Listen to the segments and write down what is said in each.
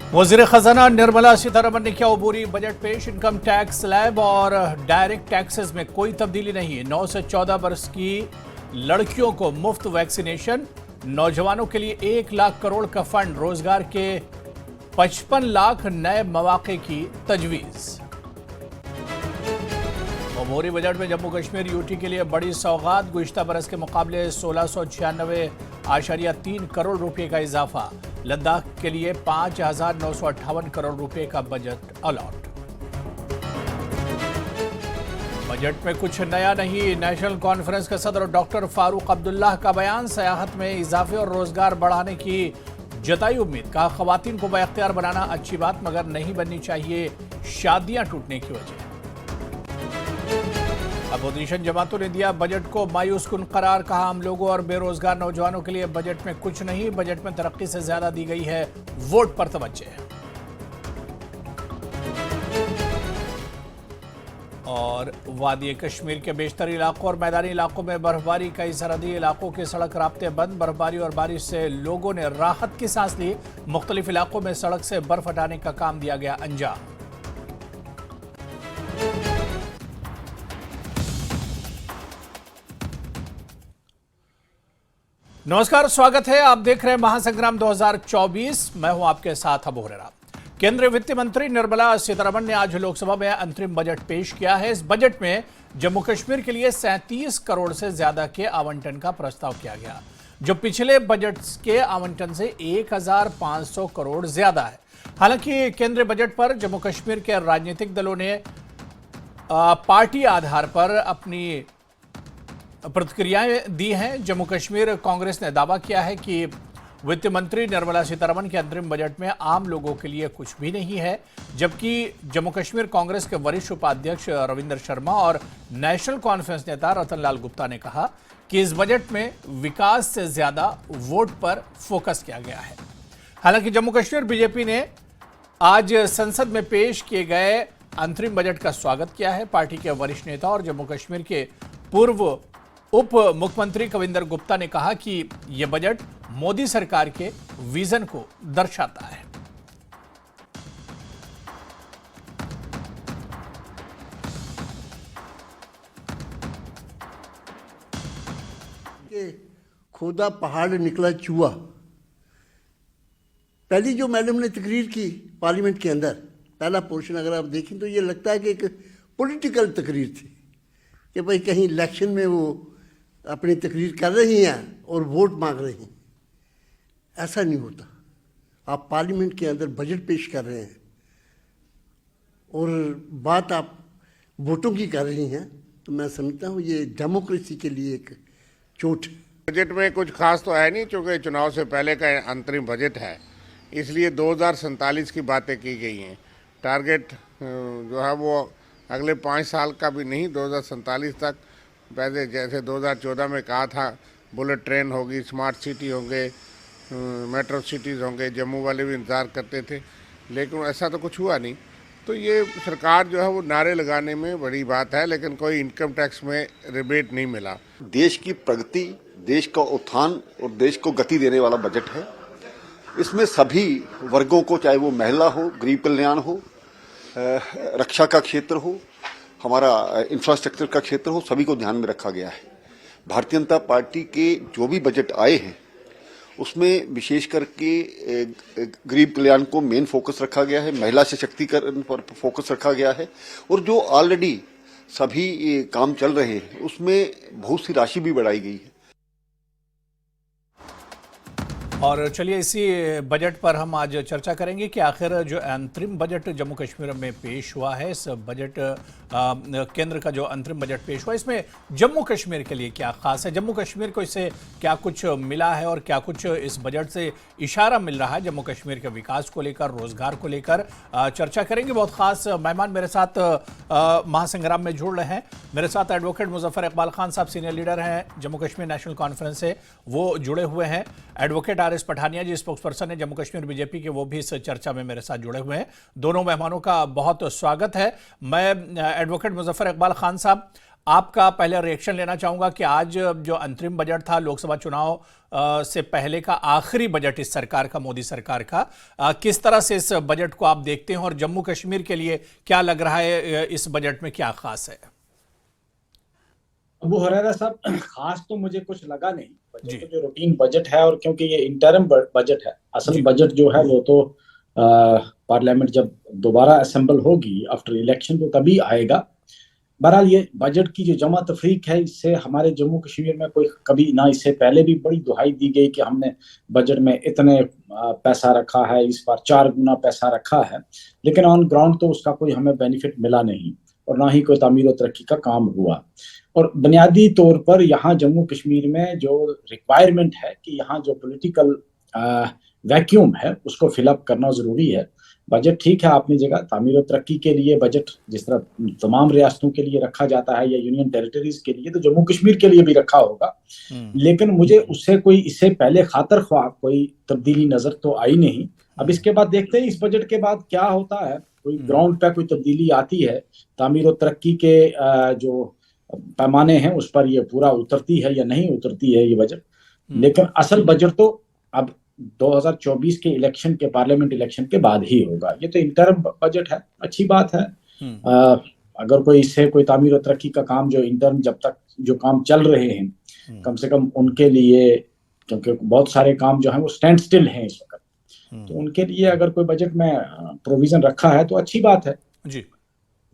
वज़ीर खजाना निर्मला सीतारमण ने किया अबूरी बजट पेश। इनकम टैक्स स्लैब और डायरेक्ट टैक्सेस में कोई तब्दीली नहीं। 9 से 14 वर्ष की लड़कियों को मुफ्त वैक्सीनेशन। नौजवानों के लिए 1 लाख करोड़ का फंड। रोजगार के 55 लाख नए मौके की तजवीज। अबूरी बजट में जम्मू कश्मीर यूटी के लिए बड़ी सौगात। गुज़िश्ता बरस के मुकाबले 1696.3 करोड़ रुपए का इजाफा। लद्दाख के लिए 5,958 करोड़ रुपए का बजट अलॉट। बजट में कुछ नया नहीं। नेशनल कॉन्फ्रेंस के सदर डॉक्टर फारूक अब्दुल्लाह का बयान। सयाहत में इजाफे और रोजगार बढ़ाने की जताई उम्मीद। कहा, खवातीन को बाइख्तियार बनाना अच्छी बात मगर नहीं बननी चाहिए शादियां टूटने की वजह। अपोजिशन जमातों ने दिया बजट को मायूस कुन करार। कहा, हम लोगों और बेरोजगार नौजवानों के लिए बजट में कुछ नहीं। बजट में तरक्की से ज्यादा दी गई है वोट पर तवज्जो। और वादी कश्मीर के बेशतर इलाकों और मैदानी इलाकों में बर्फबारी। कई सरहदी इलाकों के सड़क राब्ते बंद। बर्फबारी और बारिश से लोगों ने राहत की सांस ली। मुख्तलिफ इलाकों में सड़क से बर्फ हटाने का काम दिया गया अंजाम। नमस्कार, स्वागत है। आप देख रहे हैं महासंग्राम 2024। मैं हूं आपके साथ अबू हुरैरा। केंद्रीय वित्त मंत्री निर्मला सीतारमण ने आज लोकसभा में अंतरिम बजट पेश किया है। इस बजट में जम्मू कश्मीर के लिए 37 करोड़ से ज्यादा के आवंटन का प्रस्ताव किया गया, जो पिछले बजट के आवंटन से 1,500 करोड़ ज्यादा है। हालांकि केंद्रीय बजट पर जम्मू कश्मीर के राजनीतिक दलों ने पार्टी आधार पर अपनी प्रतिक्रियाएं दी हैं। जम्मू कश्मीर कांग्रेस ने दावा किया है कि वित्त मंत्री निर्मला सीतारमण के अंतरिम बजट में आम लोगों के लिए कुछ भी नहीं है, जबकि जम्मू कश्मीर कांग्रेस के वरिष्ठ उपाध्यक्ष रविंद्र शर्मा और नेशनल कॉन्फ्रेंस नेता रतनलाल गुप्ता ने कहा कि इस बजट में विकास से ज्यादा वोट पर फोकस किया गया है। हालांकि जम्मू कश्मीर बीजेपी ने आज संसद में पेश किए गए अंतरिम बजट का स्वागत किया है। पार्टी के वरिष्ठ नेता और जम्मू कश्मीर के पूर्व उप मुख्यमंत्री कविंदर गुप्ता ने कहा कि यह बजट मोदी सरकार के विजन को दर्शाता है। खोदा पहाड़ निकला चूहा। पहली जो मैडम ने तकरीर की पार्लियामेंट के अंदर, पहला पोर्शन अगर आप देखें तो ये लगता है कि एक पॉलिटिकल तकरीर थी कि भाई कहीं इलेक्शन में वो अपनी तकरीर कर रही हैं और वोट मांग रही हैं। ऐसा नहीं होता। आप पार्लियामेंट के अंदर बजट पेश कर रहे हैं और बात आप वोटों की कर रही हैं, तो मैं समझता हूँ ये डेमोक्रेसी के लिए एक चोट है। बजट में कुछ खास तो है नहीं, क्योंकि चुनाव से पहले का अंतरिम बजट है, इसलिए 2047 की बातें की गई हैं। टारगेट जो है वो अगले 5 साल का भी नहीं, 2047 तक। पहले जैसे 2014 में कहा था बुलेट ट्रेन होगी, स्मार्ट सिटी होंगे, मेट्रो सिटीज़ होंगे, जम्मू वाले भी इंतज़ार करते थे, लेकिन ऐसा तो कुछ हुआ नहीं। तो ये सरकार जो है वो नारे लगाने में बड़ी बात है, लेकिन कोई इनकम टैक्स में रिबेट नहीं मिला। देश की प्रगति, देश का उत्थान और देश को गति देने वाला बजट है। इसमें सभी वर्गों को, चाहे वो महिला हो, गरीब कल्याण हो, रक्षा का क्षेत्र हो, हमारा इंफ्रास्ट्रक्चर का क्षेत्र हो, सभी को ध्यान में रखा गया है। भारतीय जनता पार्टी के जो भी बजट आए हैं उसमें विशेष करके गरीब कल्याण को मेन फोकस रखा गया है, महिला सशक्तिकरण पर फोकस रखा गया है, और जो ऑलरेडी सभी काम चल रहे हैं उसमें बहुत सी राशि भी बढ़ाई गई है। और चलिए इसी बजट पर हम आज चर्चा करेंगे कि आखिर जो अंतरिम बजट जम्मू कश्मीर में पेश हुआ है, इस बजट केंद्र का जो अंतरिम बजट पेश हुआ, इसमें जम्मू कश्मीर के लिए क्या खास है, जम्मू कश्मीर को इससे क्या कुछ मिला है और क्या कुछ इस बजट से इशारा मिल रहा है जम्मू कश्मीर के विकास को लेकर, रोजगार को लेकर चर्चा करेंगे। बहुत खास मेहमान मेरे साथ महासंग्राम में जुड़ रहे हैं। मेरे साथ एडवोकेट मुजफ्फर इकबाल खान साहब, सीनियर लीडर हैं जम्मू कश्मीर नेशनल कॉन्फ्रेंस से, वो जुड़े हुए हैं। एडवोकेट आर एस पठानिया जी, स्पोक्स पर्सन है जम्मू कश्मीर बीजेपी के, वो भी इस चर्चा में मेरे साथ जुड़े हुए हैं। दोनों मेहमानों का बहुत स्वागत है। मैं एडवोकेट मुजफ्फर इकबाल खान साहब, आपका पहले रिएक्शन लेना चाहूंगा कि आज जो अंतरिम बजट था लोकसभा चुनाव से पहले का आखिरी बजट इस सरकार का, मोदी सरकार का, किस तरह से इस बजट को आप देखते हैं और जम्मू कश्मीर के लिए क्या लग रहा है, इस बजट में क्या खास है? अबू हुरैरा साहब, खास तो मुझे कुछ लगा नहीं। बजट तो जो रूटीन बजट है, और क्योंकि ये इंटरिम बजट है, असल बजट जो है वो तो पार्लियामेंट जब दोबारा असेंबल होगी आफ्टर इलेक्शन तो तभी आएगा। बहरहाल ये बजट की जो जमा तफरीक है, इससे हमारे जम्मू कश्मीर में कोई कभी ना, इससे पहले भी बड़ी दुहाई दी गई कि हमने बजट में इतने पैसा रखा है, इस बार 4 गुना पैसा रखा है, लेकिन ऑन ग्राउंड तो उसका कोई हमें बेनिफिट मिला नहीं और ना ही कोई तामीर और तरक्की का काम हुआ। और बुनियादी तौर पर यहाँ जम्मू कश्मीर में जो रिक्वायरमेंट है कि यहाँ जो पॉलिटिकल वैक्यूम है उसको फिलअप करना जरूरी है। बजट ठीक है अपनी जगह, तामीर और तरक्की के लिए बजट जिस तरह तमाम रियासतों के लिए रखा जाता है या यूनियन टेरिटरीज के लिए, तो जम्मू कश्मीर के लिए भी रखा होगा। लेकिन मुझे उससे कोई, इससे पहले खातर ख्वाह कोई तब्दीली नजर तो आई नहीं। अब इसके बाद देखते हैं इस बजट के बाद क्या होता है, कोई ग्राउंड पे कोई तब्दीली आती है, तामीर और तरक्की के जो पैमाने हैं उस पर ये पूरा उतरती है या नहीं उतरती है ये बजट। लेकिन असल बजट तो अब 2024 के इलेक्शन के, पार्लियामेंट इलेक्शन के बाद ही होगा। ये तो इंटरिम बजट है, अच्छी बात है। अगर कोई इससे कोई तामीर और तरक्की का काम जो इंटरिम जब तक जो काम चल रहे हैं, कम से कम उनके लिए, क्योंकि बहुत सारे काम जो हैं वो स्टैंड स्टिल हैं इस वक्त, तो उनके लिए अगर कोई बजट में प्रोविजन रखा है तो अच्छी बात है जी।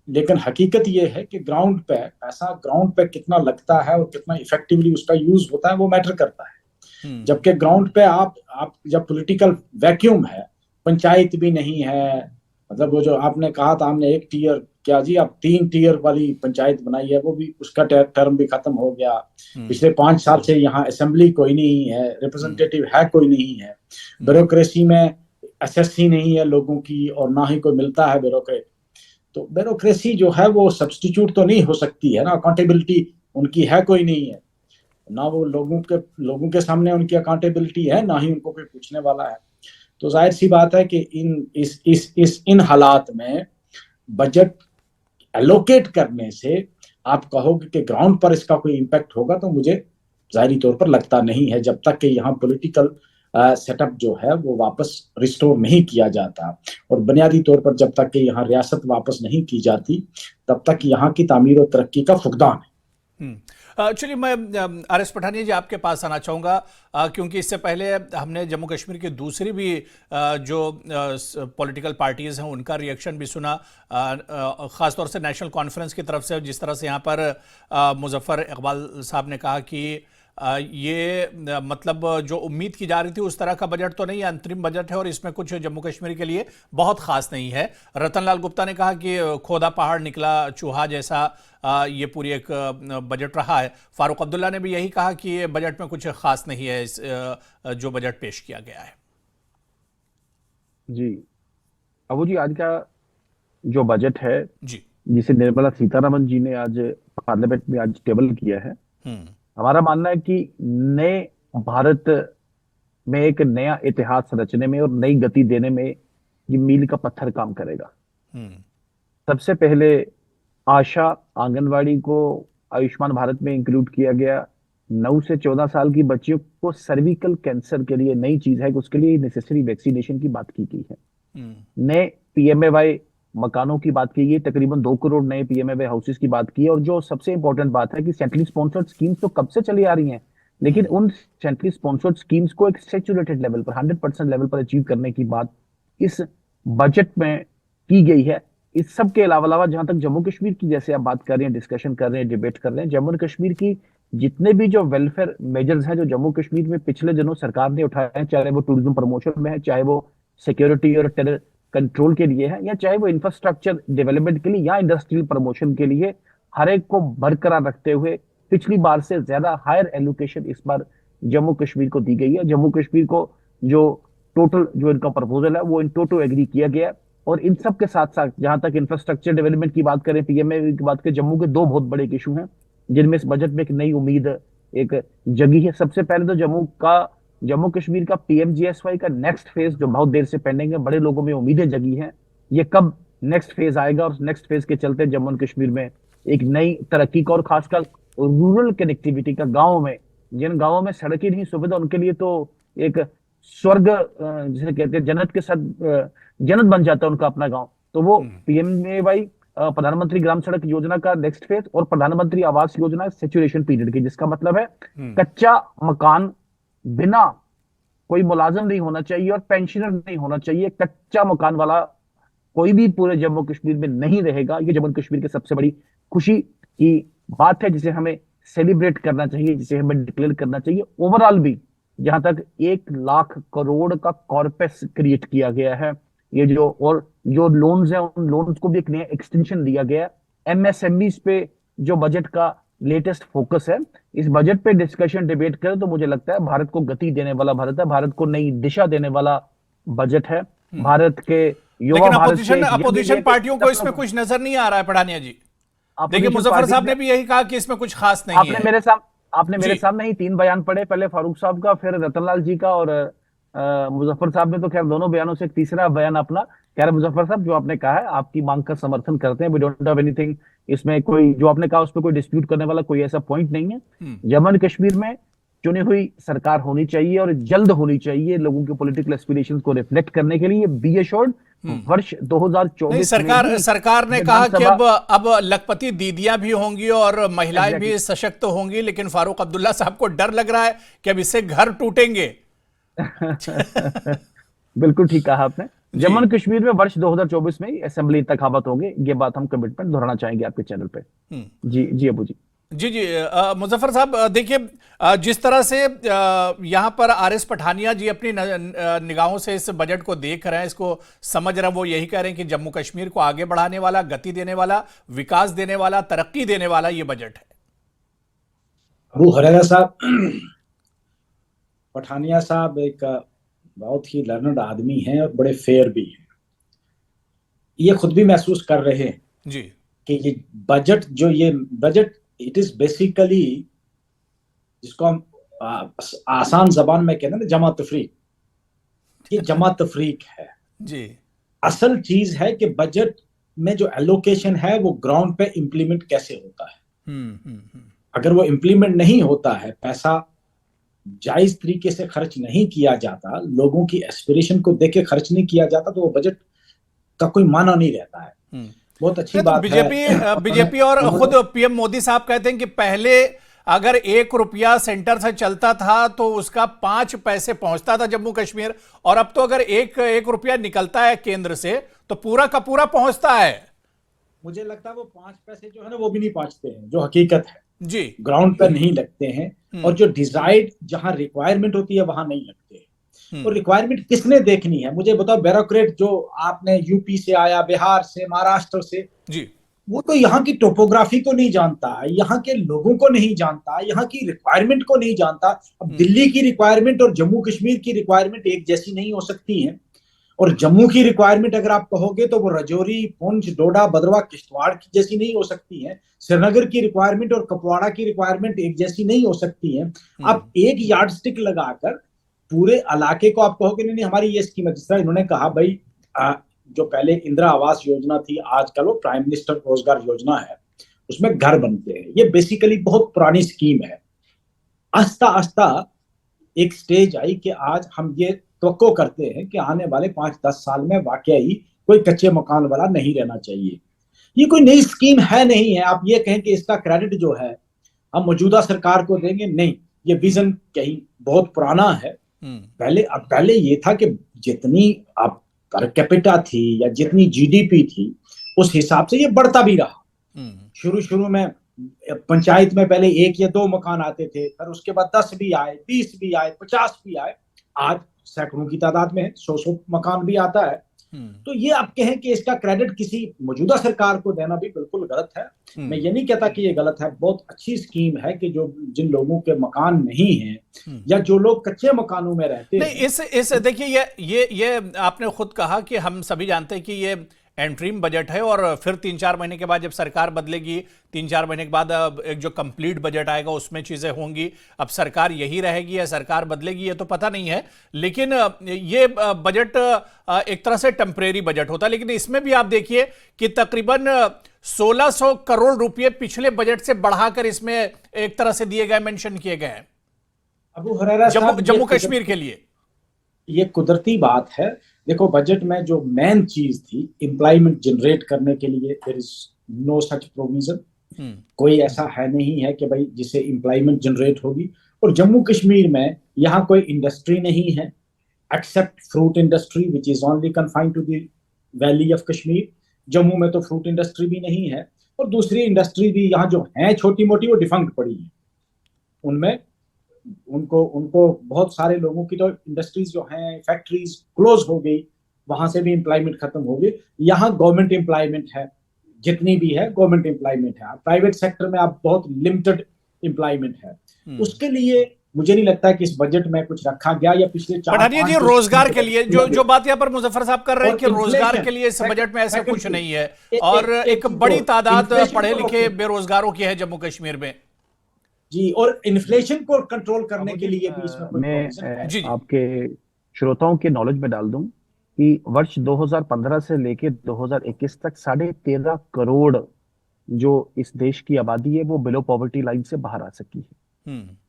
लेकिन हकीकत ये है कि ग्राउंड पे पैसा, ग्राउंड पे कितना लगता है और कितना इफेक्टिवली उसका यूज होता है वो मैटर करता है। जबकि ग्राउंड पे आप जब पॉलिटिकल वैक्यूम है, पंचायत भी नहीं है, मतलब वो जो आपने कहा था हमने एक टीयर, क्या जी आप 3 टीयर वाली पंचायत बनाई है, वो भी उसका टर्म भी खत्म हो गया। पिछले 5 साल से यहाँ असेंबली कोई नहीं है, रिप्रेजेंटेटिव है कोई नहीं है, ब्यूरोक्रेसी में एसएससी नहीं है लोगों की और ना ही कोई मिलता है ब्यूरोक्रेट। तो ब्यूरोक्रेसी जो है वो सब्स्टिट्यूट तो नहीं हो सकती है ना, अकाउंटेबिलिटी उनकी है कोई नहीं है ना, वो लोगों के सामने उनकी अकाउंटेबिलिटी है, ना ही उनको कोई पूछने वाला है। तो जाहिर सी बात है कि इन हालात में बजट एलोकेट करने से आप कहोगे कि ग्राउंड पर इसका कोई इम्पैक्ट होगा, तो मुझे जाहिरी तौर पर लगता नहीं है, जब तक कि यहाँ पॉलिटिकल सेटअप जो है वो वापस रिस्टोर नहीं किया जाता और बुनियादी तौर पर जब तक कि यहाँ रियासत वापस नहीं की जाती, तब तक यहाँ की तामीर और तरक्की का फुकदान है। चलिए, मैं आर.एस. पठानिया जी आपके पास आना चाहूँगा, क्योंकि इससे पहले हमने जम्मू कश्मीर की दूसरी भी जो पॉलिटिकल पार्टीज़ हैं उनका रिएक्शन भी सुना, ख़ासतौर से नेशनल कॉन्फ्रेंस की तरफ से, जिस तरह से यहाँ पर मुजफ्फर इकबाल साहब ने कहा कि ये मतलब जो उम्मीद की जा रही थी उस तरह का बजट तो नहीं है, अंतरिम बजट है और इसमें कुछ जम्मू कश्मीर के लिए बहुत खास नहीं है। रतनलाल गुप्ता ने कहा कि खोदा पहाड़ निकला चूहा जैसा ये पूरी एक बजट रहा है। फारूक अब्दुल्ला ने भी यही कहा कि ये बजट में कुछ खास नहीं है, इस जो बजट पेश किया गया है। जी अबू जी, आज का जो बजट है जी, जिसे निर्मला सीतारमन जी ने आज पार्लियामेंट में आज टेबल किया है, हमारा मानना है कि नए भारत में एक नया इतिहास रचने में और नई गति देने में ये मील का पत्थर काम करेगा। सबसे पहले आशा आंगनवाड़ी को आयुष्मान भारत में इंक्लूड किया गया। 9 से 14 साल की बच्चियों को सर्विकल कैंसर के लिए नई चीज है कि उसके लिए नेसेसरी वैक्सीनेशन की बात की गई है। नए पीएमएवाई मकानों की बात की गई, तकरीबन 2 करोड़ नए पीएमएवाई हाउसेस की बात की है। और जो सबसे इंपॉर्टेंट बात है कि सेंट्रली स्पॉन्सर्ड स्कीम्स तो कब से चली आ रही हैं, लेकिन उन सेंट्रली स्पॉन्सर्ड स्कीम्स को एक सैचुरेटेड लेवल पर 100% लेवल पर अचीव करने की बात इस बजट में की गई है। इस सब के अलावा जहां तक जम्मू कश्मीर की जैसे आप बात कर रहे हैं, डिस्कशन कर रहे हैं, डिबेट कर रहे हैं, जम्मू कश्मीर की जितने भी जो वेलफेयर मेजर्स हैं जो जम्मू कश्मीर में पिछले दिनों सरकार ने उठाए हैं, चाहे वो टूरिज्म प्रमोशन में है, चाहे वो सिक्योरिटी और टेरर कंट्रोल के लिए है, या चाहे वो इंफ्रास्ट्रक्चर डेवलपमेंट के लिए या इंडस्ट्रियल प्रमोशन के लिए, हर एक को बरकरार रखते हुए पिछली बार से ज्यादा हायर एलोकेशन इस बार जम्मू कश्मीर को दी गई है। जम्मू कश्मीर को जो टोटल जो इनका प्रपोजल है वो इन टोटो एग्री किया गया। और इन सब के साथ साथ जहां तक इंफ्रास्ट्रक्चर डेवलपमेंट की बात करें, पीएमए की बात करें, जम्मू के 2 बहुत बड़े इशू हैं जिनमें इस बजट में एक नई उम्मीद एक जगी है। सबसे पहले तो जम्मू कश्मीर का पीएमजीएसवाई का नेक्स्ट फेज जो बहुत देर से पेंडिंग है, बड़े लोगों में उम्मीदें जगी हैं, ये कब नेक्स्ट फेज आएगा और नेक्स्ट फेज के चलते जम्मू एंड कश्मीर में एक नई तरक्की का, और खासकर रूरल कनेक्टिविटी का, गाँव में, जिन गाँवों में सड़क ही नहीं सुविधा, उनके लिए तो एक स्वर्ग, जिसे कहते हैं जन्नत के साथ, जन्नत बन जाता है उनका अपना गाँव। तो वो PMAY, प्रधानमंत्री ग्राम सड़क योजना का नेक्स्ट फेज, और प्रधानमंत्री आवास योजना सेचुरेशन पीरियड की, जिसका मतलब है कच्चा मकान बिना कोई मुलाजिम नहीं होना चाहिए और पेंशनर नहीं होना चाहिए, कच्चा मकान वाला कोई भी पूरे जम्मू कश्मीर में नहीं रहेगा। ये जम्मू कश्मीर की सबसे बड़ी खुशी की बात है, जिसे हमें सेलिब्रेट करना चाहिए, जिसे हमें डिक्लेयर करना चाहिए। ओवरऑल भी जहां तक 1 लाख करोड़ का कॉर्पस क्रिएट किया गया है, ये जो लोन्स हैं, उन लोन्स को भी एक नया एक्सटेंशन दिया गया है। MSMEs पे जो बजट का लेटेस्ट फोकस है, इस बजट पे डिस्कशन डिबेट करें तो मुझे लगता है भारत को गति देने वाला भारत है, भारत को नई दिशा देने वाला बजट है। भारत के युवा, लेकिन भारत के अपोजिशन पार्टियों को इसमें कुछ नजर नहीं आ रहा है पठानिया जी। देखिए मुजफ्फर साहब ने भी यही कहा कि इसमें कुछ खास नहीं है। आपने मेरे सामने ही 3 बयान पढ़े, पहले फारूक साहब का, फिर रतनलाल जी का, और मुजफ्फर साहब ने तो खैर दोनों बयानों से एक तीसरा बयान अपना। कह रहे मुजफ्फर साहब, जो आपने कहा है आपकी मांग का समर्थन करते हैं, वी डोंट हैव एनीथिंग, इसमें कोई जो आपने कहा उस पर कोई डिस्प्यूट करने वाला कोई ऐसा पॉइंट नहीं है। जम्मू कश्मीर में चुनी हुई सरकार होनी चाहिए और जल्द होनी चाहिए, लोगों के पॉलिटिकल एस्पिरेशंस को रिफ्लेक्ट करने के लिए। बी एश्योर्ड, वर्ष 2024 सरकार ने कहा कि अब लखपति दीदियां भी होंगी और महिलाएं भी सशक्त होंगी, लेकिन फारूक अब्दुल्ला साहब को डर लग रहा है कि अब इससे घर टूटेंगे। बिल्कुल ठीक कहा आपने। जम्मू कश्मीर में वर्ष 2024 में असेंबली इंतखाबात होंगे, ये बात हम कमिटमेंट दोहराना चाहेंगे आपके चैनल पे। जी अबू जी। जी मुजफ्फर साहब, देखिए जिस तरह से यहाँ पर RS पठानिया जी अपनी निगाहों से इस बजट को देख रहे हैं, इसको समझ रहे हैं, वो यही कह रहे हैं कि जम्मू कश्मीर को आगे बढ़ाने वाला, गति देने वाला, विकास देने वाला, तरक्की देने वाला ये बजट है। अबू हुरैरा साहब, पठानिया साहब एक बहुत ही लर्नड आदमी हैं और बड़े फेयर भी हैं। ये खुद भी महसूस कर रहे हैं जी कि ये बजट इट इज बेसिकली, जिसको हम आसान जबान में कहते हैं ना, जमा तफरीक, ये जमा तफरीक है जी। असल चीज है कि बजट में जो एलोकेशन है वो ग्राउंड पे इंप्लीमेंट कैसे होता है। अगर वो इंप्लीमेंट नहीं होता है, पैसा जायज तरीके से खर्च नहीं किया जाता, लोगों की एस्पिरेशन को देख के खर्च नहीं किया जाता, तो वो बजट का कोई माना नहीं रहता है। बहुत अच्छी बात है। बीजेपी और खुद PM मोदी साहब कहते हैं कि पहले अगर 1 रुपया सेंटर से चलता था तो उसका 5 पैसे पहुंचता था जम्मू कश्मीर, और अब तो अगर एक रुपया निकलता है केंद्र से तो पूरा का पूरा पहुंचता है। मुझे लगता है वो 5 पैसे जो है ना वो भी नहीं पहुंचते हैं, जो हकीकत है जी, ग्राउंड पर नहीं लगते हैं, और जो डिजाइड जहां रिक्वायरमेंट होती है वहां नहीं लगते। और रिक्वायरमेंट किसने देखनी है, मुझे बताओ। ब्यूरोक्रेट जो आपने यूपी से आया, बिहार से, महाराष्ट्र से जी, वो तो यहाँ की टोपोग्राफी को नहीं जानता, यहाँ के लोगों को नहीं जानता, यहाँ की रिक्वायरमेंट को नहीं जानता। अब दिल्ली की रिक्वायरमेंट और जम्मू कश्मीर की रिक्वायरमेंट एक जैसी नहीं हो सकती है, और जम्मू की रिक्वायरमेंट अगर आप कहोगे तो वो रजौरी, पुंछ, डोडा, भद्रवाह, किश्तवाड़ की जैसी नहीं हो सकती है। श्रीनगर की रिक्वायरमेंट और कुपवाड़ा की रिक्वायरमेंट एक जैसी नहीं हो सकती है। आप एक यार्डस्टिक लगाकर पूरे इलाके को आप कहोगे नहीं हमारी ये स्कीम है। जिस तरह इन्होंने कहा भाई, जो पहले इंदिरा आवास योजना थी, आजकल वो प्राइम मिनिस्टर रोजगार योजना है, उसमें घर बनते हैं। ये बेसिकली बहुत पुरानी स्कीम है। आस्ता आस्ता एक स्टेज आई कि आज हम ये तवक्को करते हैं कि आने वाले 5-10 साल में वाकई कोई कच्चे मकान वाला नहीं रहना चाहिए। ये कोई नई स्कीम है नहीं है। आप ये कहें कि इसका क्रेडिट जो है हम मौजूदा सरकार को देंगे, नहीं, ये विजन कहीं बहुत पुराना है। पहले ये था कि जितनी आप पर कैपिटा थी या जितनी GDP थी उस हिसाब से ये बढ़ता भी रहा। शुरू में पंचायत में पहले 1 या 2 मकान आते थे, फिर उसके बाद 10 भी आए, 20 भी आए, 50 भी आए, आज सैकड़ों की तादाद में 100 मकान भी आता है। तो ये आप कहें कि इसका क्रेडिट किसी मौजूदा सरकार को देना भी बिल्कुल गलत है। मैं ये नहीं कहता कि ये गलत है, बहुत अच्छी स्कीम है कि जो जिन लोगों के मकान नहीं हैं या जो लोग कच्चे मकानों में रहते हैं। नहीं, इस देखिए ये आपने खुद कहा कि हम सभी जानते हैं कि ये एंट्रीम बजट है और फिर 3-4 महीने के बाद जब सरकार बदलेगी, 3-4 महीने के बाद एक जो कंप्लीट बजट आएगा उसमें चीजें होंगी। अब सरकार यही रहेगी या सरकार बदलेगी ये तो पता नहीं है, लेकिन ये बजट एक तरह से टेम्परेरी बजट होता है। लेकिन इसमें भी आप देखिए कि तकरीबन 1600 करोड़ रुपए पिछले बजट से बढ़ाकर इसमें एक तरह से दिए गए, मेंशन किए गए हैं अबू हुरैरा साहब, जम्मू कश्मीर के लिए। ये कुदरती बात है। देखो, बजट में जो मेन चीज थी एम्प्लॉयमेंट जनरेट करने के लिए, there is no such provision. कोई ऐसा है नहीं है कि भाई जिससे एम्प्लॉयमेंट जनरेट होगी। और जम्मू कश्मीर में यहाँ कोई इंडस्ट्री नहीं है except fruit industry which is only confined to the valley of Kashmir. Jammu में तो फ्रूट इंडस्ट्री भी नहीं है, और दूसरी इंडस्ट्री भी यहाँ जो है छोटी मोटी वो डिफंक्ट पड़ी है। उनमें उनको बहुत सारे लोगों की तो इंडस्ट्रीज जो हैं, फैक्ट्रीज क्लोज हो गई, वहां से भी एम्प्लॉयमेंट खत्म हो गई। यहाँ गवर्नमेंट एम्प्लॉयमेंट है, जितनी भी है गवर्नमेंट एम्प्लॉयमेंट है। प्राइवेट सेक्टर में आप बहुत लिमिटेड एम्प्लॉयमेंट है। उसके लिए मुझे नहीं लगता कि इस बजट में कुछ रखा गया या पिछले 4-5 जी रोजगार के लिए जो बात यहाँ पर मुजफ्फर साहब कर रहे हैं कि रोजगार के लिए इस बजट में ऐसा कुछ नहीं है, और एक बड़ी तादाद पढ़े लिखे बेरोजगारों की है जम्मू कश्मीर में जी। और इन्फ्लेशन को कंट्रोल करने के लिए भी इसमें मैं आपके श्रोताओं के नॉलेज में डाल दूं कि वर्ष 2015 से लेके 2021 तक 13.5 करोड़ जो इस देश की आबादी है वो बिलो पॉवर्टी लाइन से बाहर आ सकी है।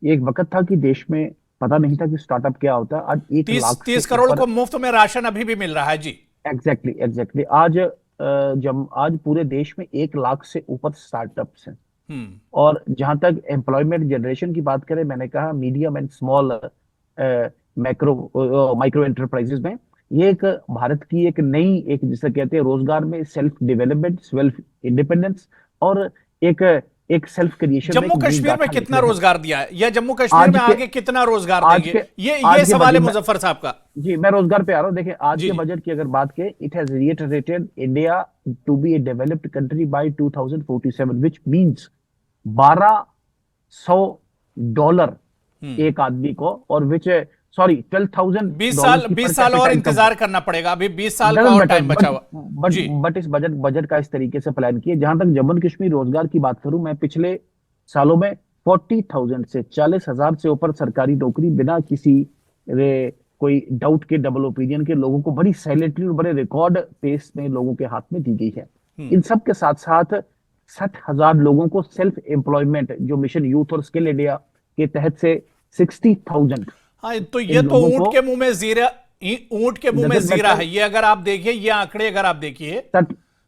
ये एक वक्त था कि देश में पता नहीं था कि स्टार्टअप क्या होता है। आज 30 करोड़ को मुफ्त में राशन अभी भी मिल रहा है जी। एग्जैक्टली आज पूरे देश में 1 लाख से ऊपर स्टार्टअप्स हैं। और जहां तक एम्प्लॉयमेंट जनरेशन की बात करें, मैंने कहा medium and small micro enterprises में ये एक भारत की एक नई, एक जिसे कहते हैं रोजगार में सेल्फ डेवलपमेंट, सेल्फ इंडिपेंडेंस और एक सेल्फ क्रिएशन। जम्मू कश्मीर में कितना रोजगार दिया है या जम्मू कश्मीर में आगे कितना रोजगार देंगे, ये सवाल है मुजफ्फर साहब का। जी, मैं रोजगार पे आ रहा हूँ। देखिए, आज के बजट की अगर बात करें, it has reiterated India to be a developed country by 2047 which means $1200 एक आदमी को, और विच 12,000 20 साल और इंतजार करना पड़ेगा। अभी 20 साल का और टाइम बचा हुआ। बट इस बजट का इस तरीके से प्लान किया। जहां तक जम्मू कश्मीर रोजगार की बात करूं, मैं पिछले सालों में 40,000 से 40,000 से ऊपर सरकारी नौकरी बिना किसी कोई डाउट के, डबल ओपिनियन के लोगों को बड़ी साइलेंटली और बड़े रिकॉर्ड पेस में लोगों के हाथ में दी गई है। इन सब के साथ साथ 60,000 लोगों को सेल्फ एम्प्लॉयमेंट जो मिशन यूथ और स्किल इंडिया के तहत से 60,000। हाँ, तो ये तो ऊंट के मुंह में जीरा है। ये अगर आप देखिए, ये आंकड़े अगर आप देखिए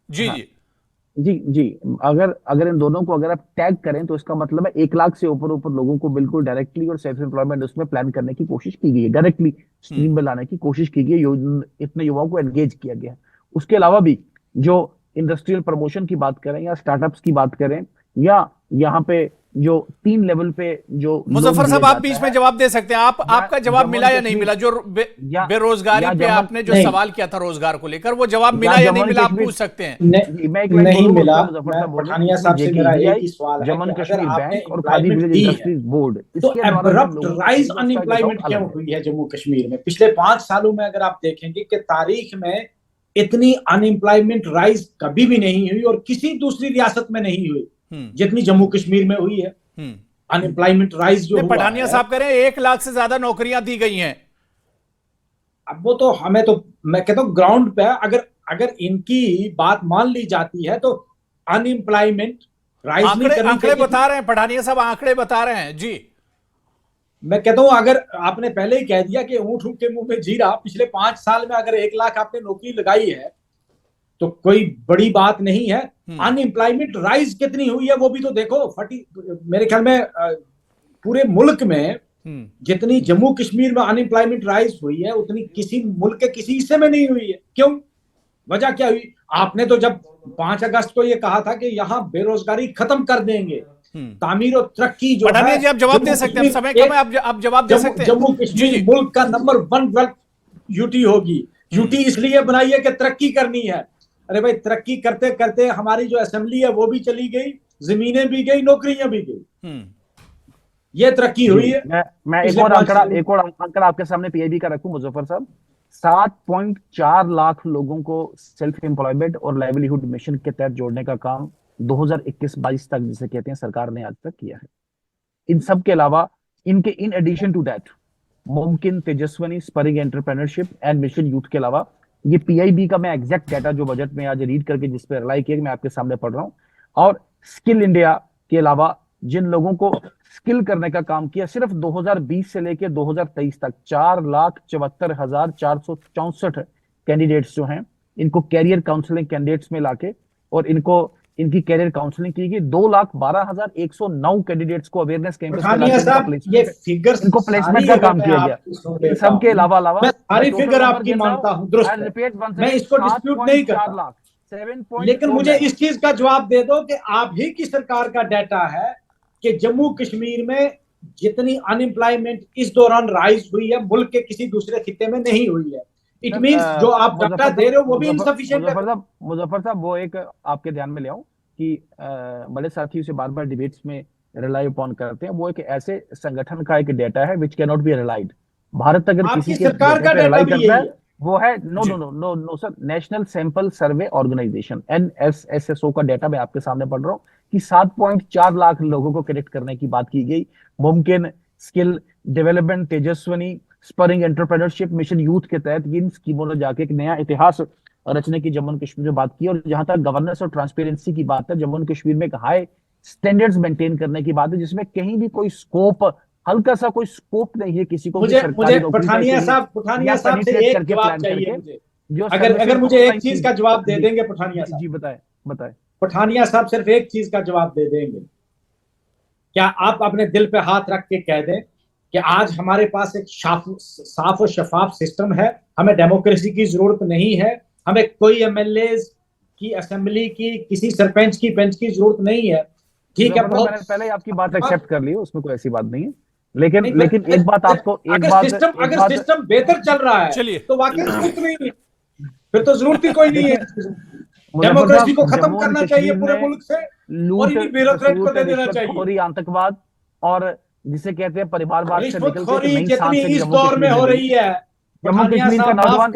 जी जी अगर इन दोनों को अगर आप टैग करें तो इसका मतलब है 1 लाख से ऊपर लोगों को बिल्कुल डायरेक्टली और सेल्फ एम्प्लॉयमेंट उसमें प्लान करने की कोशिश की गई है, डायरेक्टली स्ट्रीम में लाने की कोशिश की गई है, इतने युवाओं को एंगेज किया गया। उसके अलावा भी जो इंडस्ट्रियल प्रमोशन की बात करें या स्टार्टअप्स की बात करें, या यहाँ पे जो 3 लेवल पे जो मुजफ्फर साहब आप बीच में जवाब दे सकते हैं। आपका जवाब मिला या नहीं मिला? जो बेरोजगारी पे आपने जो सवाल किया था रोजगार को लेकर, वो जवाब मिला या नहीं मिला, आप पूछ सकते हैं। नहीं मिला। पठानिया साहब से मेरा एक ही सवाल है, जम्मू कश्मीर बैंक और खादी विलेज इंडस्ट्रीज बोर्ड, तो अब्रप्ट राइज अनएम्प्लॉयमेंट क्यों हुई है जम्मू कश्मीर में? पिछले 5 सालों में अगर आप देखेंगे कि तारीख में इतनी अनएम्प्लॉयमेंट राइज कभी भी नहीं हुई और किसी दूसरी रियासत में नहीं हुई जितनी जम्मू कश्मीर में हुई है। अनएम्प्लॉयमेंट राइज जो पठानिया साहब कह रहे हैं 1 लाख से ज्यादा नौकरियां दी गई हैं। अब वो तो हमें तो मैं कहता हूं ग्राउंड पे अगर इनकी बात मान ली जाती है तो अनएम्प्लॉयमेंट राइज आंकड़े बता रहे हैं पठानिया साहब, आंकड़े बता रहे हैं जी। मैं कहता हूं अगर आपने पहले ही कह दिया कि ऊंट के मुंह में जीरा, पिछले 5 साल में अगर 1 लाख आपने नौकरी लगाई है तो कोई बड़ी बात नहीं है। अनएम्प्लॉयमेंट राइज कितनी हुई है वो भी तो देखो। मेरे ख्याल में पूरे मुल्क में जितनी जम्मू कश्मीर में अनएम्प्लॉयमेंट राइज हुई है उतनी किसी मुल्क के किसी हिस्से में नहीं हुई है। क्यों? वजह क्या हुई? आपने तो जब 5 अगस्त को ये कहा था कि यहाँ बेरोजगारी खत्म कर देंगे, तामीर और तरक्की जो है। जी आप जवाब दे सकते हैं, समय कम है, आप जवाब दे सकते हैं। जम्मू कश्मीर मुल्क का नंबर 1 वेल्थ यूटी होगी। यूटी इसलिए बनाई है कि तरक्की करनी है। अरे भाई, तरक्की करते करते हमारी जो असेंबली है वो भी चली गई, जमीनें भी गई, नौकरियां भी गई। ये तरक्की हुई है। मैं एक और आंकड़ा आपके सामने पीआईबी का रखूं मुजफ्फर साहब। 7.4 लाख लोगों को सेल्फ एम्प्लॉयमेंट और लाइवलीहुड मिशन के तहत जोड़ने का काम 2021-22 तक, जिसे कहते हैं, सरकार ने आज तक किया है। इन सब के अलावा, इनके इन एडिशन टू दैट, मुमकिन, Tejaswini, spurring entrepreneurship and mission youth के अलावा, ये पीआईबी का मैं एग्जैक्ट डाटा जो बजट में आज रीड करके जिस पे रिलाई किया, मैं आपके सामने पढ़ रहा हूँ। और स्किल इंडिया के अलावा जिन लोगों को स्किल करने का काम किया, सिर्फ 2020 से लेकर 2023 तक 4,74,464 कैंडिडेट्स जो हैं, इनको कैरियर काउंसलिंग कैंडिडेट्स में लाके और इनकी कैरियर काउंसलिंग की गई। 2,12,109 कैंडिडेट्स को अवेयरनेस कैंपेस में ये फिगर्स इनको प्लेसमेंट का काम किया गया। इन सब के अलावा मैं सारी फिगर आपकी मानता हूं, दुरुस्त है, मैं इसको डिस्प्यूट नहीं करता, लेकिन मुझे इस चीज का जवाब दे दो कि आप ही की सरकार का डाटा है कि जम्मू कश्मीर में जितनी अनएम्प्लॉयमेंट इस दौरान राइज हुई है, मुल्क के किसी दूसरे खित्ते में नहीं हुई है। इट मींस जो आप डाटा दे रहे हो वो भी इनसफिशिएंट है। मुजफ्फर साहब, वो एक आपके ध्यान में ले आऊं कि बड़े साथी उसे बार बार डिबेट्स में रिलाई अपॉन करते हैं, वो एक ऐसे संगठन का एक डाटा है which can not be relied. Bharat अगर किसी के सरकार का डाटा भी करता है वो है no sir, national sample survey organisation NSSO का डाटा मैं आपके सामने पढ़ रहा हूँ कि 7.4 लाख लोगों को कनेक्ट करने की बात की गई। मुमकिन, skill development, Tejaswini, spurring entrepreneurship, mission youth के तहत इन स्कीमों ने जाके एक नया इतिहास रचने की जम्मू कश्मीर में बात की। और जहां तक गवर्नेंस और ट्रांसपेरेंसी की बात है, जम्मू कश्मीर में एक हाई स्टैंडर्ड्स मेंटेन करने की बात है, जिसमें कहीं भी कोई स्कोप, हल्का सा कोई स्कोप नहीं है किसी को। मुझे पठानिया साहब से एक जवाब चाहिए मुझे, अगर मुझे एक चीज का जवाब दे देंगे पठानिया साहब। जी बताएं। पठानिया साहब सिर्फ एक चीज का जवाब दे देंगे, क्या आप अपने दिल पे हाथ रख के कह दें कि आज हमारे पास एक साफ और शफाफ सिस्टम है, हमें डेमोक्रेसी की जरूरत नहीं है, हमें कोई एमएलए की, असेंबली की, किसी सरपंच की, पंच की जरूरत नहीं है। ठीक है, मैंने पहले आपकी बात एक्सेप्ट कर ली, उसमें कोई ऐसी बात नहीं है, लेकिन एक बात आपको, अगर सिस्टम बेहतर चल रहा है तो वाकई जरूरत नहीं है, फिर तो जरूरत ही कोई नहीं है। डेमोक्रेसी को खत्म करना चाहिए पूरे मुल्क से और इन्हीं ब्यूरोक्रेट को दे देना चाहिए। आतंकवाद और जिसे कहते हैं परिवारवाद से रिश्वतखोरी जितनी इस दौर में हो रही है, जम्मू कश्मीर का नौजवान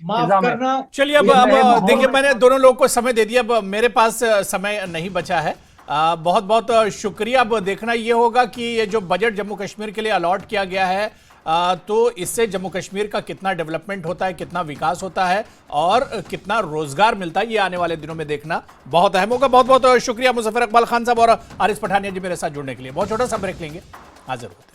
माफ करना। चलिए अब देखिए, मैंने दोनों लोगों को समय दे दिया, अब मेरे पास समय नहीं बचा है। बहुत बहुत शुक्रिया। अब देखना ये होगा कि ये जो बजट जम्मू कश्मीर के लिए अलॉट किया गया है, तो इससे जम्मू कश्मीर का कितना डेवलपमेंट होता है, कितना विकास होता है और कितना रोजगार मिलता है, ये आने वाले दिनों में देखना बहुत अहम होगा। बहुत बहुत शुक्रिया मुजफ्फर इकबाल खान साहब और आरिस पठानिया जी मेरे साथ जुड़ने के लिए। बहुत छोटा सा ब्रेक लेंगे, हाजिर होते हैं।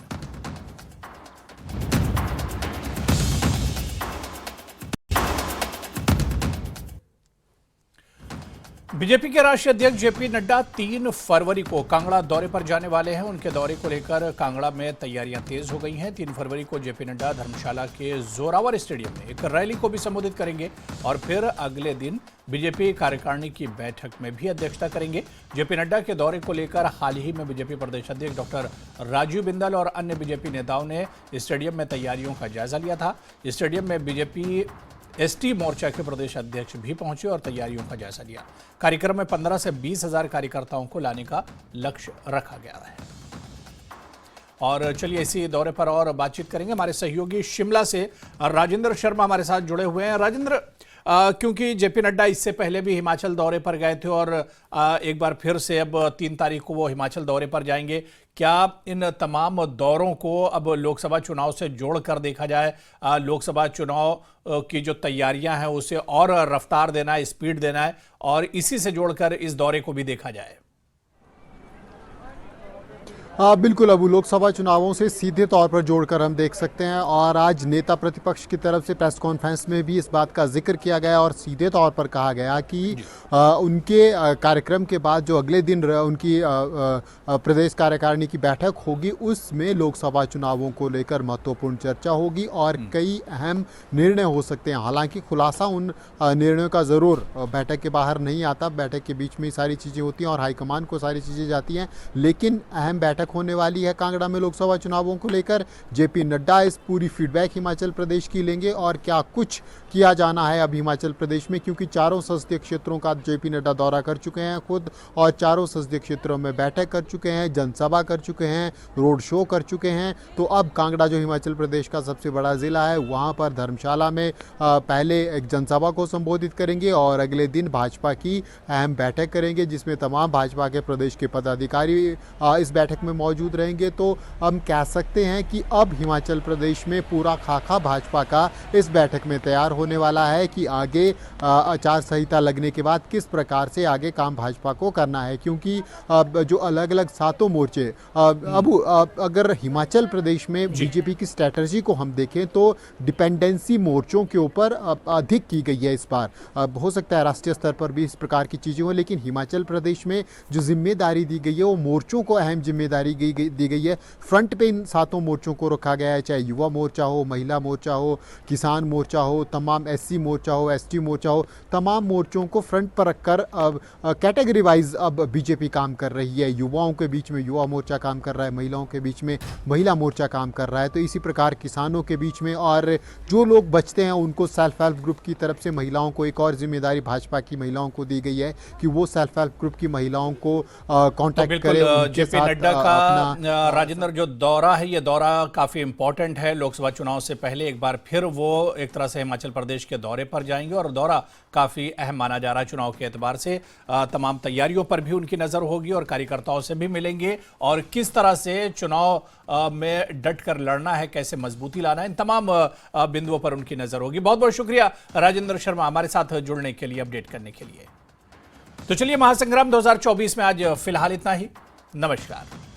बीजेपी के राष्ट्रीय अध्यक्ष जेपी नड्डा 3 फरवरी को कांगड़ा दौरे पर जाने वाले हैं। उनके दौरे को लेकर कांगड़ा में तैयारियां तेज हो गई हैं। 3 फरवरी को जेपी नड्डा धर्मशाला के जोरावर स्टेडियम में एक रैली को भी संबोधित करेंगे और फिर अगले दिन बीजेपी कार्यकारिणी की बैठक में भी अध्यक्षता करेंगे। जेपी नड्डा के दौरे को लेकर हाल ही में बीजेपी प्रदेश अध्यक्ष डॉक्टर राजीव बिंदल और अन्य बीजेपी नेताओं ने स्टेडियम में तैयारियों का जायजा लिया था। स्टेडियम में बीजेपी एसटी मोर्चा के प्रदेश अध्यक्ष भी पहुंचे और तैयारियों का जायजा लिया। कार्यक्रम में 15 से 20 हजार कार्यकर्ताओं को लाने का लक्ष्य रखा गया है। और चलिए इसी दौरे पर और बातचीत करेंगे। हमारे सहयोगी शिमला से राजेंद्र शर्मा हमारे साथ जुड़े हुए हैं। राजेंद्र, क्योंकि जेपी नड्डा इससे पहले भी हिमाचल दौरे पर गए थे और एक बार फिर से अब 3 तारीख को वो हिमाचल दौरे पर जाएंगे, क्या इन तमाम दौरों को अब लोकसभा चुनाव से जोड़कर देखा जाए? लोकसभा चुनाव की जो तैयारियां हैं उसे और रफ्तार देना है, स्पीड देना है और इसी से जोड़कर इस दौरे को भी देखा जाए? हाँ बिल्कुल, अब लोकसभा चुनावों से सीधे तौर पर जोड़कर हम देख सकते हैं और आज नेता प्रतिपक्ष की तरफ से प्रेस कॉन्फ्रेंस में भी इस बात का जिक्र किया गया और सीधे तौर पर कहा गया कि उनके कार्यक्रम के बाद जो अगले दिन उनकी प्रदेश कार्यकारिणी की बैठक होगी उसमें लोकसभा चुनावों को लेकर महत्वपूर्ण चर्चा होगी और कई अहम निर्णय हो सकते हैं। हालांकि खुलासा उन निर्णयों का ज़रूर बैठक के बाहर नहीं आता, बैठक के बीच में ही सारी चीज़ें होती हैं और हाईकमान को सारी चीज़ें जाती हैं, लेकिन अहम बैठक बैठक होने वाली है कांगड़ा में लोकसभा चुनावों को लेकर। जेपी नड्डा इस पूरी फीडबैक हिमाचल प्रदेश की लेंगे और क्या कुछ किया जाना है अब हिमाचल प्रदेश में, क्योंकि चारों संसदीय क्षेत्रों का जेपी नड्डा दौरा कर चुके हैं खुद और चारों संसदीय क्षेत्रों में बैठक कर चुके हैं, जनसभा कर चुके हैं, रोड शो कर चुके हैं। तो अब कांगड़ा जो हिमाचल प्रदेश का सबसे बड़ा जिला है, वहाँ पर धर्मशाला में पहले एक जनसभा को संबोधित करेंगे और अगले दिन भाजपा की अहम बैठक करेंगे जिसमें तमाम भाजपा के प्रदेश के पदाधिकारी इस बैठक में मौजूद रहेंगे। तो हम कह सकते हैं कि अब हिमाचल प्रदेश में पूरा खाका भाजपा का इस बैठक में तैयार होने वाला है कि आगे आचार संहिता लगने के बाद किस प्रकार से आगे काम भाजपा को करना है, क्योंकि जो अलग अलग सातों मोर्चे अब अगर हिमाचल प्रदेश में बीजेपी की स्ट्रैटेजी को हम देखें तो डिपेंडेंसी मोर्चों के ऊपर अधिक की गई है इस बार। हो सकता है राष्ट्रीय स्तर पर भी इस प्रकार की चीज़ें हो, लेकिन हिमाचल प्रदेश में जो जिम्मेदारी दी गई है वो मोर्चों को अहम जिम्मेदारी दी गई है। फ्रंट पे इन सातों मोर्चों को रखा गया है, चाहे युवा मोर्चा हो, महिला मोर्चा हो, किसान मोर्चा हो, तमाम एससी मोर्चा हो, एसटी मोर्चा हो, तमाम मोर्चों को फ्रंट पर रखकर अब कैटेगरी वाइज अब बीजेपी काम कर रही है। युवाओं के बीच में युवा मोर्चा काम कर रहा है, महिलाओं के बीच में महिला मोर्चा काम कर रहा है। तो इसी प्रकार किसानों के बीच में और जो लोग बचते हैं उनको सेल्फ हेल्प ग्रुप की तरफ से महिलाओं को एक और जिम्मेदारी भाजपा की महिलाओं को दी गई है कि वो सेल्फ हेल्प ग्रुप की महिलाओं को कांटेक्ट करें। जेपी नड्डा का राजेंद्र जो दौरा है, ये दौरा काफी इंपॉर्टेंट है। लोकसभा चुनाव से पहले एक बार फिर वो एक तरह से हिमाचल प्रदेश के दौरे पर जाएंगे और दौरा काफी अहम माना जा रहा है चुनाव के एतबार से। तमाम तैयारियों पर भी उनकी नजर होगी और कार्यकर्ताओं से भी मिलेंगे और किस तरह से चुनाव में डट कर लड़ना है, कैसे मजबूती लाना है, इन तमाम बिंदुओं पर उनकी नजर होगी। बहुत बहुत शुक्रिया राजेंद्र शर्मा हमारे साथ जुड़ने के लिए, अपडेट करने के लिए। तो चलिए, महासंग्राम 2024 में आज फिलहाल इतना ही। नमस्कार।